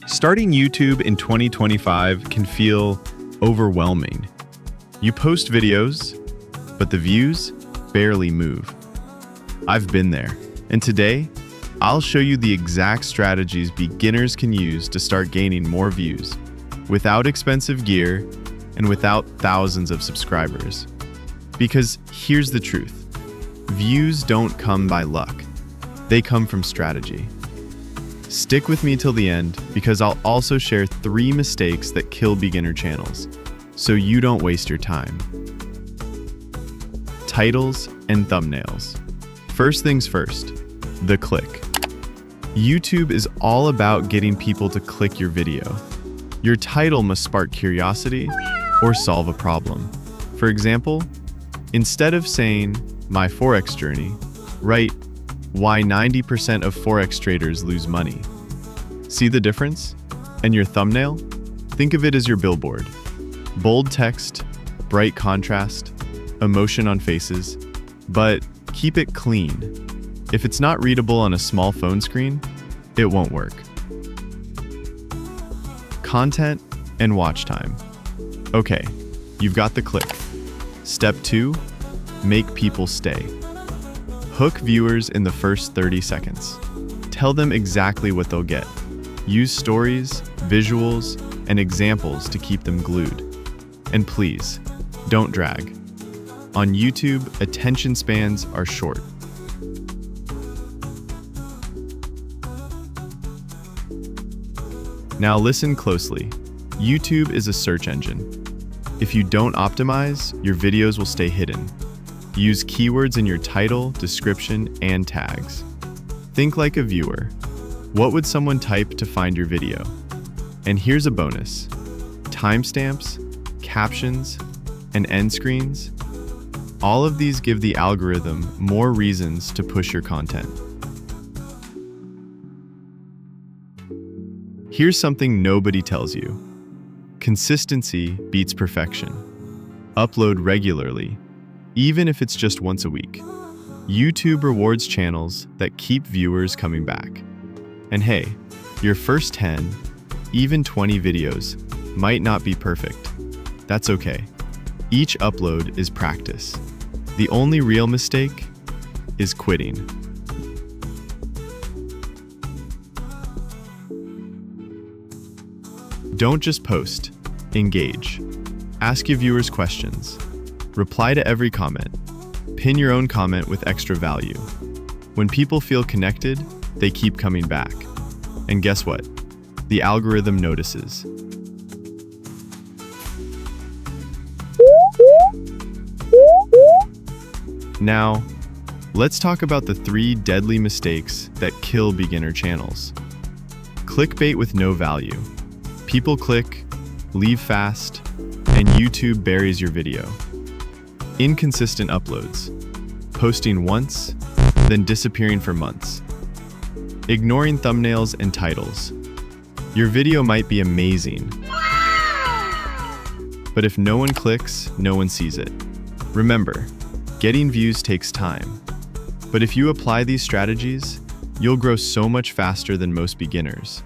Starting YouTube in 2025 can feel overwhelming. You post videos, but the views barely move. I've been there, and today, I'll show you the exact strategies beginners can use to start gaining more views, without expensive gear and without thousands of subscribers. Because here's the truth, views don't come by luck, they come from strategy. Stick with me till the end because I'll also share 3 mistakes that kill beginner channels, so you don't waste your time. Titles and thumbnails. First things first, the click. YouTube is all about getting people to click your video. Your title must spark curiosity or solve a problem. For example, instead of saying, "My Forex journey," write, "Why 90% of Forex traders lose money." See the difference? And your thumbnail? Think of it as your billboard. Bold text, bright contrast, emotion on faces, but keep it clean. If it's not readable on a small phone screen, it won't work. Content and watch time. Okay, you've got the click. Step 2, make people stay. Hook viewers in the first 30 seconds. Tell them exactly what they'll get. Use stories, visuals, and examples to keep them glued. And please, don't drag. On YouTube, attention spans are short. Now listen closely. YouTube is a search engine. If you don't optimize, your videos will stay hidden. Use keywords in your title, description, and tags. Think like a viewer. What would someone type to find your video? And here's a bonus. Timestamps, captions, and end screens. All of these give the algorithm more reasons to push your content. Here's something nobody tells you. Consistency beats perfection. Upload regularly, even if it's just once a week. YouTube rewards channels that keep viewers coming back. And hey, your first 10, even 20 videos might not be perfect. That's okay. Each upload is practice. The only real mistake is quitting. Don't just post, engage. Ask your viewers questions. Reply to every comment. Pin your own comment with extra value. When people feel connected, they keep coming back. And guess what? The algorithm notices. Now, let's talk about the 3 deadly mistakes that kill beginner channels. Clickbait with no value. People click, leave fast, and YouTube buries your video. Inconsistent uploads. Posting once, then disappearing for months. Ignoring thumbnails and titles. Your video might be amazing, but if no one clicks, no one sees it. Remember, getting views takes time, but if you apply these strategies, you'll grow so much faster than most beginners.